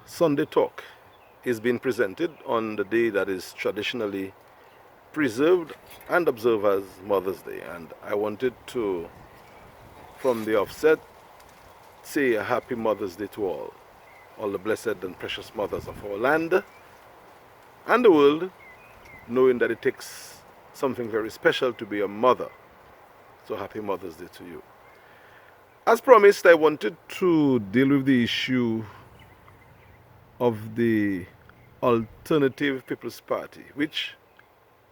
Sunday Talk is being presented on the day that is traditionally preserved and observed as Mother's Day. And I wanted to, from the offset, say a happy Mother's Day to all the blessed and precious mothers of our land and the world, knowing that it takes something very special to be a mother. So happy Mother's Day to you. As promised, I wanted to deal with the issue of the Alternative People's Party, which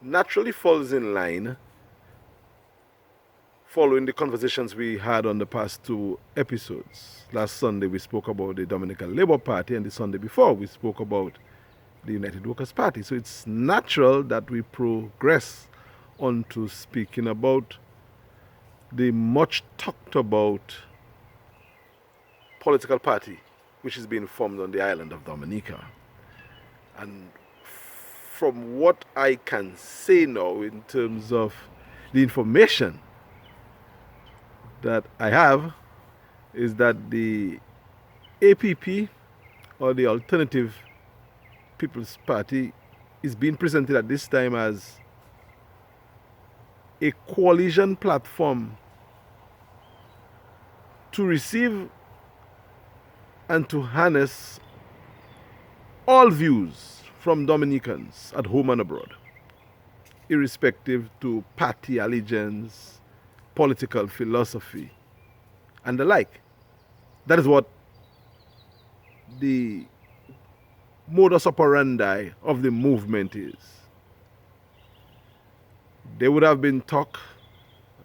naturally falls in line following the conversations we had on the past two episodes. Last Sunday we spoke about the Dominican Labour Party, and the Sunday before we spoke about the United Workers' Party. So it's natural that we progress on to speaking about the much talked about political party which is being formed on the island of Dominica. And from what I can say now in terms of the information that I have, is that the APP, or the Alternative People's Party, is being presented at this time as a coalition platform to receive and to harness all views from Dominicans at home and abroad, irrespective to party allegiance, political philosophy, and the like. That is what the modus operandi of the movement is. There would have been talk,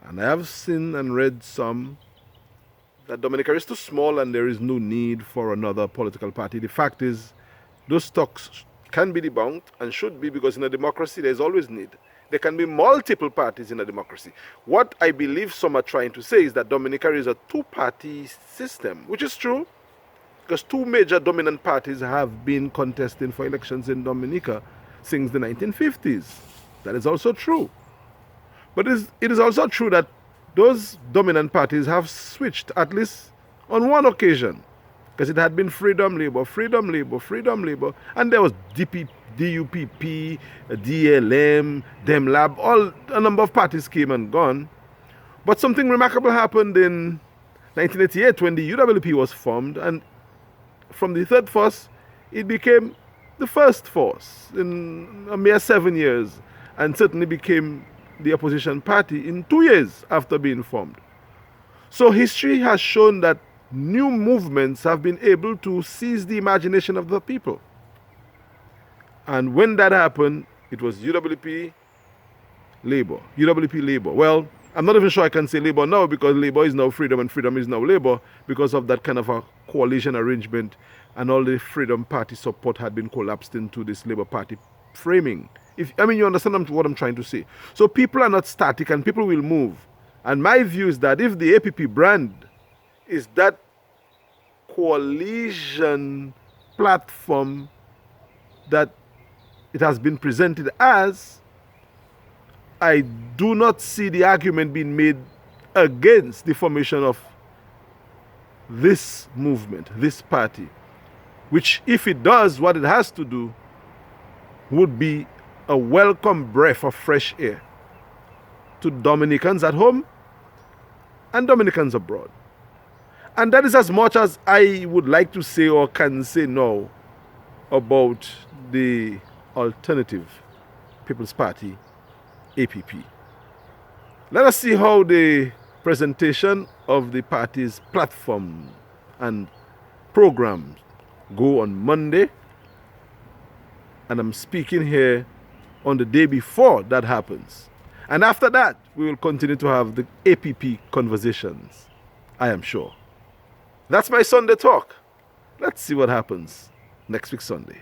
and I have seen and read some, that Dominica is too small and there is no need for another political party. The fact is, those talks can be debunked and should be, because in a democracy there is always need. There can be multiple parties in a democracy. What I believe some are trying to say is that Dominica is a two-party system, which is true, because two major dominant parties have been contesting for elections in Dominica since the 1950s. That is also true. But it is also true that those dominant parties have switched, at least on one occasion, because it had been Freedom Labour, and there was DUPP, DLM, DEMLAB, a number of parties came and gone. But something remarkable happened in 1988 when the UWP was formed, and from the third force, it became the first force in a mere 7 years, and certainly became the opposition party in 2 years after being formed. So history has shown that new movements have been able to seize the imagination of the people. And when that happened, it was UWP Labour. Well, I'm not even sure I can say Labour now, because Labour is now Freedom and Freedom is now Labour, because of that kind of a coalition arrangement, and all the Freedom Party support had been collapsed into this Labour Party framing. You understand what I'm trying to say. So people are not static and people will move. And my view is that if the APP brand is that coalition platform that it has been presented as, I do not see the argument being made against the formation of this movement, this party, which, if it does what it has to do, would be a welcome breath of fresh air to Dominicans at home and Dominicans abroad. And that is as much as I would like to say or can say now about the Alternative People's Party, APP. Let us see how the presentation of the party's platform and programs go on Monday. And I'm speaking here on the day before that happens. And after that, we will continue to have the APP conversations, I am sure. That's my Sunday talk. Let's see what happens next week Sunday.